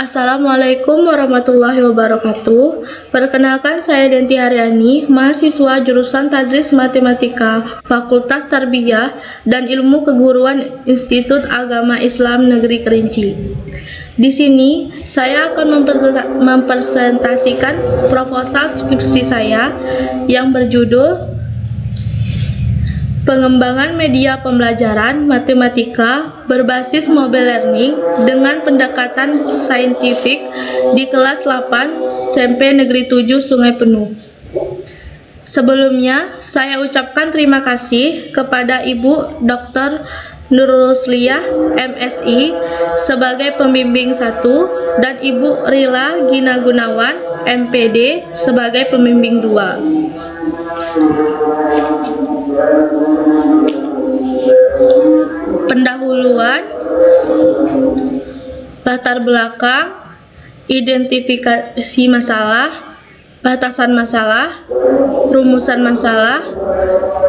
Assalamualaikum warahmatullahi wabarakatuh. Perkenalkan, saya Denti Haryani, mahasiswa jurusan Tadris Matematika, Fakultas Tarbiyah dan Ilmu Keguruan Institut Agama Islam Negeri Kerinci. Di sini, saya akan mempresentasikan proposal skripsi saya yang berjudul Pengembangan Media Pembelajaran Matematika berbasis Mobile Learning dengan pendekatan saintifik di kelas 8 SMP Negeri 7 Sungai Penuh. Sebelumnya, saya ucapkan terima kasih kepada Ibu Dr. Nurul Rusliyah, MSI, sebagai pembimbing 1 dan Ibu Rila Gina Gunawan, MPD, sebagai pembimbing 2. Pendahuluan, latar belakang, identifikasi masalah, batasan masalah, rumusan masalah,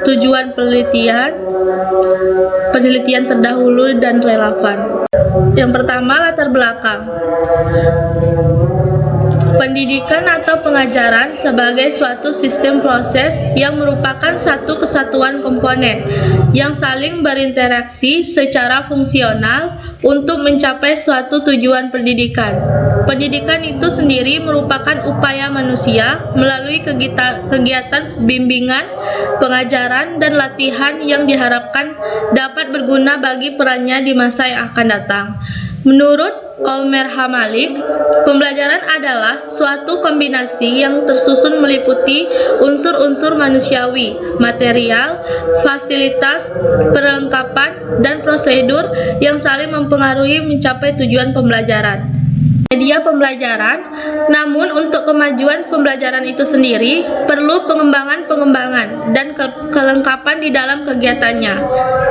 tujuan penelitian, penelitian terdahulu dan relevan. Yang pertama, latar belakang. Pendidikan atau pengajaran sebagai suatu sistem proses yang merupakan satu kesatuan komponen yang saling berinteraksi secara fungsional untuk mencapai suatu tujuan pendidikan. Pendidikan itu sendiri merupakan upaya manusia melalui kegiatan bimbingan, pengajaran, dan latihan yang diharapkan dapat berguna bagi perannya di masa yang akan datang. Menurut Omer Hamalik, pembelajaran adalah suatu kombinasi yang tersusun meliputi unsur-unsur manusiawi, material, fasilitas, perlengkapan, dan prosedur yang saling mempengaruhi mencapai tujuan pembelajaran. Media pembelajaran, namun untuk kemajuan pembelajaran itu sendiri perlu pengembangan dan kelengkapan di dalam kegiatannya.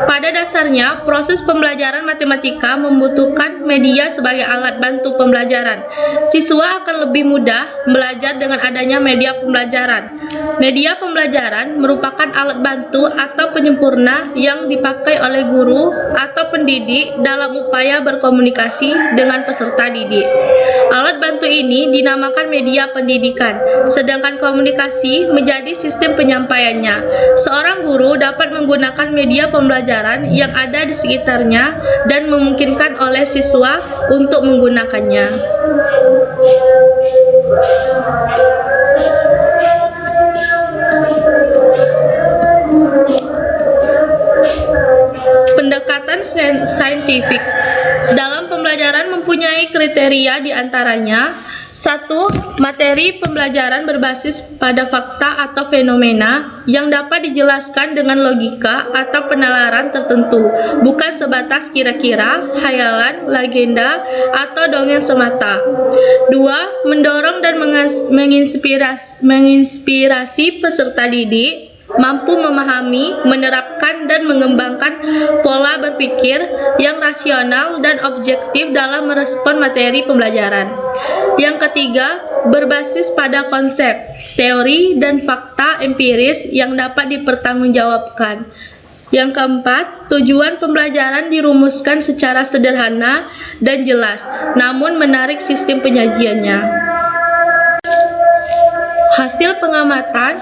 Pada dasarnya, proses pembelajaran matematika membutuhkan media sebagai alat bantu pembelajaran. Siswa akan lebih mudah belajar dengan adanya media pembelajaran. Media pembelajaran merupakan alat bantu atau penyempurna yang dipakai oleh guru atau pendidik dalam upaya berkomunikasi dengan peserta didik. Alat bantu ini dinamakan media pendidikan, sedangkan komunikasi menjadi sistem penyampaiannya. Seorang guru dapat menggunakan media pembelajaran yang ada di sekitarnya dan memungkinkan oleh siswa untuk menggunakannya. Pendekatan saintifik dalam pembelajaran mempunyai kriteria di antaranya: 1. Materi pembelajaran berbasis pada fakta atau fenomena yang dapat dijelaskan dengan logika atau penalaran tertentu, bukan sebatas kira-kira, hayalan, legenda, atau dongeng semata. 2. Mendorong dan menginspirasi peserta didik mampu memahami, menerapkan, dan mengembangkan pola berpikir yang rasional dan objektif dalam merespon materi pembelajaran. Yang ketiga, berbasis pada konsep, teori, dan fakta empiris yang dapat dipertanggungjawabkan. Yang keempat, tujuan pembelajaran dirumuskan secara sederhana dan jelas, namun menarik sistem penyajiannya. Hasil pengamatan,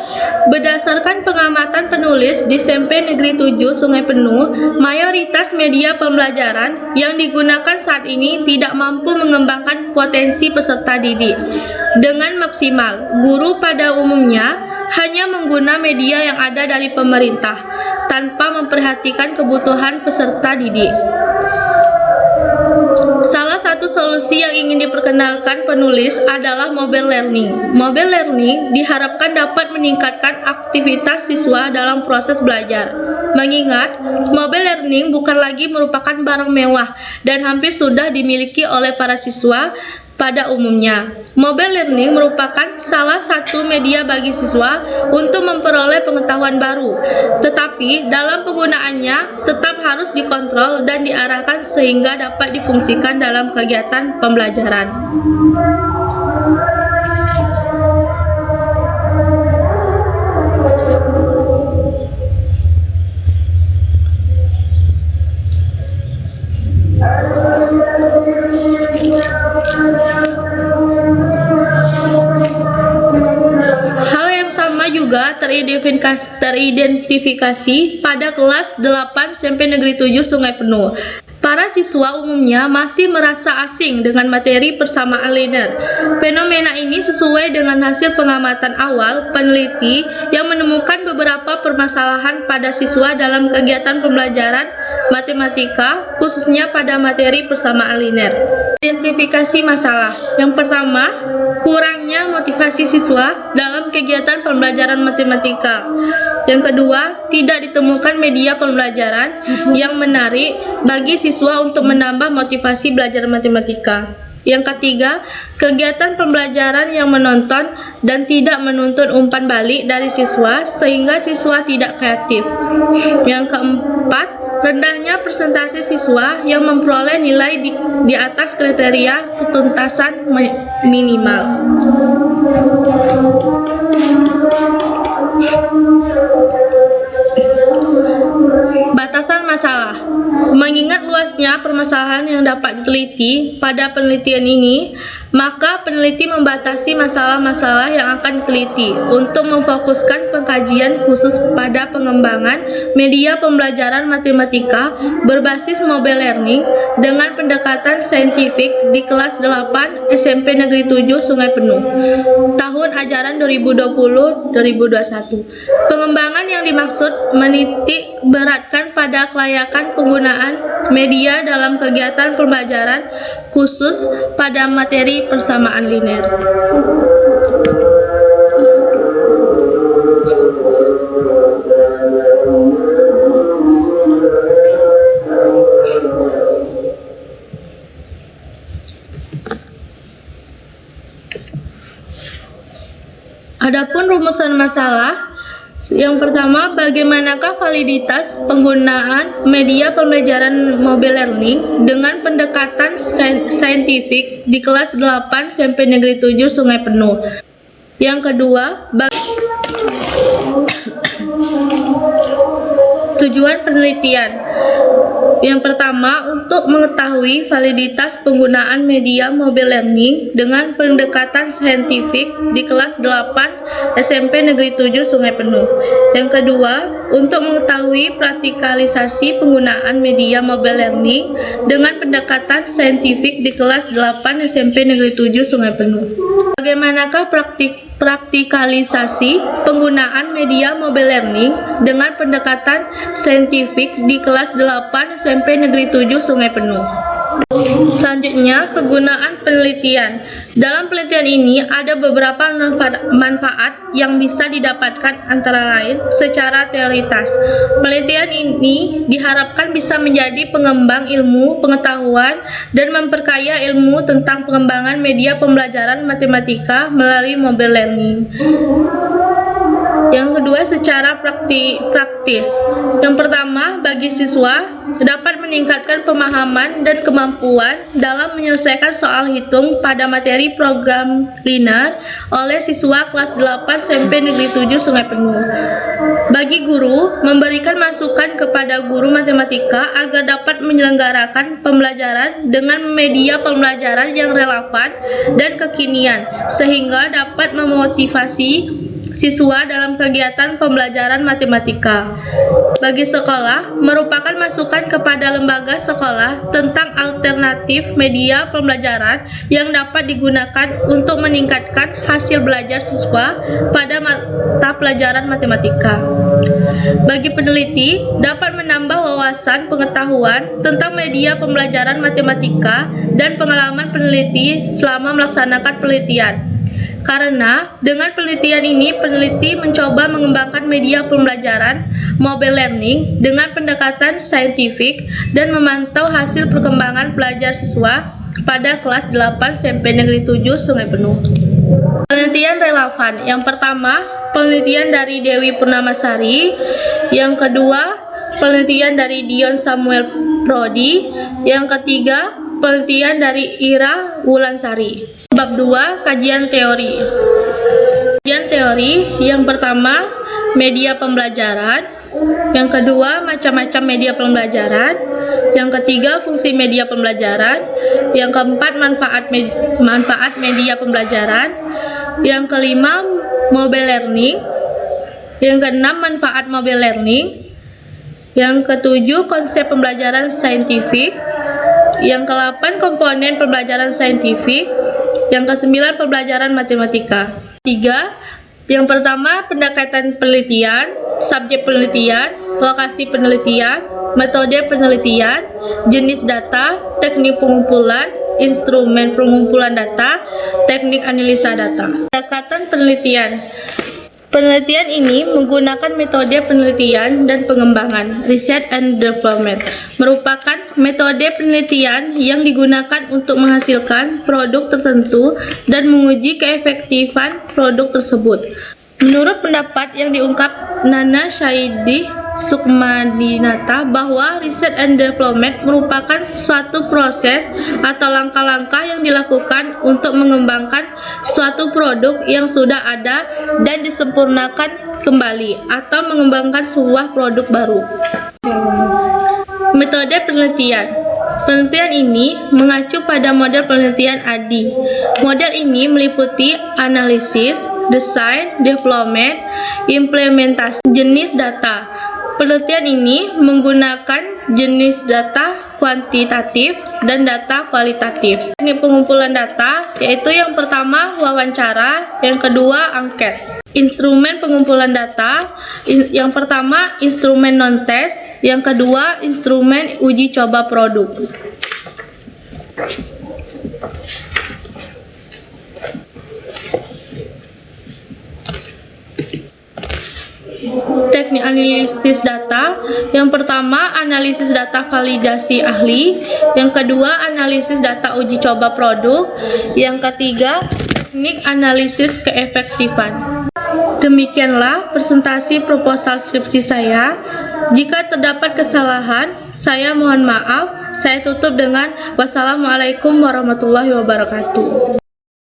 berdasarkan pengamatan penulis di SMP Negeri 7 Sungai Penuh, mayoritas media pembelajaran yang digunakan saat ini tidak mampu mengembangkan potensi peserta didik dengan maksimal. Guru pada umumnya hanya menggunakan media yang ada dari pemerintah tanpa memperhatikan kebutuhan peserta didik. Salah satu solusi yang ingin diperkenalkan penulis adalah mobile learning. Mobile learning diharapkan dapat meningkatkan aktivitas siswa dalam proses belajar. Mengingat, mobile learning bukan lagi merupakan barang mewah dan hampir sudah dimiliki oleh para siswa pada umumnya. Mobile learning merupakan salah satu media bagi siswa untuk memperoleh pengetahuan baru, tetapi dalam penggunaannya tetap harus dikontrol dan diarahkan sehingga dapat difungsikan dalam kegiatan pembelajaran. dapat teridentifikasi pada kelas 8 SMP Negeri 7 Sungai Penuh. Para siswa umumnya masih merasa asing dengan materi persamaan linear. Fenomena ini sesuai dengan hasil pengamatan awal peneliti yang menemukan beberapa permasalahan pada siswa dalam kegiatan pembelajaran matematika, khususnya pada materi persamaan linear. Identifikasi masalah. Yang pertama, kurangnya motivasi siswa dalam kegiatan pembelajaran matematika. Yang kedua, tidak ditemukan media pembelajaran yang menarik bagi siswa untuk menambah motivasi belajar matematika. Yang ketiga, kegiatan pembelajaran yang menonton dan tidak menuntut umpan balik dari siswa sehingga siswa tidak kreatif. Yang keempat, rendahnya persentase siswa yang memperoleh nilai di atas kriteria ketuntasan minimal. Batasan masalah. Mengingat luasnya permasalahan yang dapat diteliti pada penelitian ini, maka peneliti membatasi masalah-masalah yang akan diteliti untuk memfokuskan pengkajian khusus pada pengembangan media pembelajaran matematika berbasis mobile learning dengan pendekatan saintifik di kelas 8 SMP Negeri 7 Sungai Penuh, tahun ajaran 2020-2021. Pengembangan yang dimaksud menitik beratkan pada kelayakan penggunaan media dalam kegiatan pembelajaran khusus pada materi persamaan linear. Adapun rumusan masalah, yang pertama, bagaimanakah validitas penggunaan media pembelajaran mobile learning dengan pendekatan saintifik di kelas 8 SMP Negeri 7 Sungai Penuh? Yang kedua, tujuan penelitian. Yang pertama, untuk mengetahui validitas penggunaan media mobile learning dengan pendekatan saintifik di kelas 8 SMP Negeri 7 Sungai Penuh. Yang kedua, untuk mengetahui praktikalisasi penggunaan media mobile learning dengan pendekatan saintifik di kelas 8 SMP Negeri 7 Sungai Penuh. Bagaimanakah praktikalisasi penggunaan media mobile learning dengan pendekatan saintifik di kelas 8 SMP Negeri 7 Sungai Penuh. Selanjutnya, kegunaan penelitian. Dalam penelitian ini ada beberapa manfaat yang bisa didapatkan, antara lain secara teoritas. Penelitian ini diharapkan bisa menjadi pengembang ilmu pengetahuan dan memperkaya ilmu tentang pengembangan media pembelajaran matematika melalui mobile learning. Yang kedua, secara praktis. Yang pertama, bagi siswa dapat meningkatkan pemahaman dan kemampuan dalam menyelesaikan soal hitung pada materi program linear oleh siswa kelas 8 SMP Negeri 7 Sungai Penuh. Bagi guru, memberikan masukan kepada guru matematika agar dapat menyelenggarakan pembelajaran dengan media pembelajaran yang relevan dan kekinian, sehingga dapat memotivasi siswa dalam kegiatan pembelajaran matematika. Bagi sekolah, merupakan masukan kepada lembaga sekolah tentang alternatif media pembelajaran yang dapat digunakan untuk meningkatkan hasil belajar siswa pada mata pelajaran matematika. Bagi peneliti, dapat menambah wawasan pengetahuan tentang media pembelajaran matematika dan pengalaman peneliti selama melaksanakan penelitian. Karena dengan penelitian ini, peneliti mencoba mengembangkan media pembelajaran mobile learning dengan pendekatan saintifik dan memantau hasil perkembangan belajar siswa pada kelas 8 SMP Negeri 7 Sungai Penuh. Penelitian relevan. Yang pertama, penelitian dari Dewi Purnamasari. Yang kedua, penelitian dari Dion Samuel Prodi. Yang ketiga, penelitian dari Ira Wulansari. Bab 2, kajian teori. Kajian teori, yang pertama, media pembelajaran. Yang kedua, macam-macam media pembelajaran. Yang ketiga, fungsi media pembelajaran. Yang keempat, manfaat media pembelajaran. Yang kelima, mobile learning. Yang keenam, manfaat mobile learning. Yang ketujuh, konsep pembelajaran saintifik. Yang ke-8, komponen pembelajaran saintifik. Yang ke-9, pembelajaran matematika. 3. Yang pertama, pendekatan penelitian, subjek penelitian, lokasi penelitian, metode penelitian, jenis data, teknik pengumpulan, instrumen pengumpulan data, teknik analisa data. Pendekatan penelitian. Penelitian ini menggunakan metode penelitian dan pengembangan, research and development, merupakan metode penelitian yang digunakan untuk menghasilkan produk tertentu dan menguji keefektifan produk tersebut. Menurut pendapat yang diungkap Nana Syaidi Sukmadinata bahwa research and development merupakan suatu proses atau langkah-langkah yang dilakukan untuk mengembangkan suatu produk yang sudah ada dan disempurnakan kembali atau mengembangkan sebuah produk baru. Metode penelitian. Penelitian ini mengacu pada model penelitian ADDIE. Model ini meliputi analisis, desain, development, implementasi, jenis data. Penelitian ini menggunakan jenis data kuantitatif dan data kualitatif. Teknik pengumpulan data yaitu yang pertama wawancara, yang kedua angket. Instrumen pengumpulan data, yang pertama instrumen non-test, yang kedua instrumen uji coba produk. Teknik analisis data, yang pertama analisis data validasi ahli, yang kedua analisis data uji coba produk, yang ketiga teknik analisis keefektifan. Demikianlah presentasi proposal skripsi saya. Jika terdapat kesalahan, saya mohon maaf. Saya tutup dengan wassalamualaikum warahmatullahi wabarakatuh.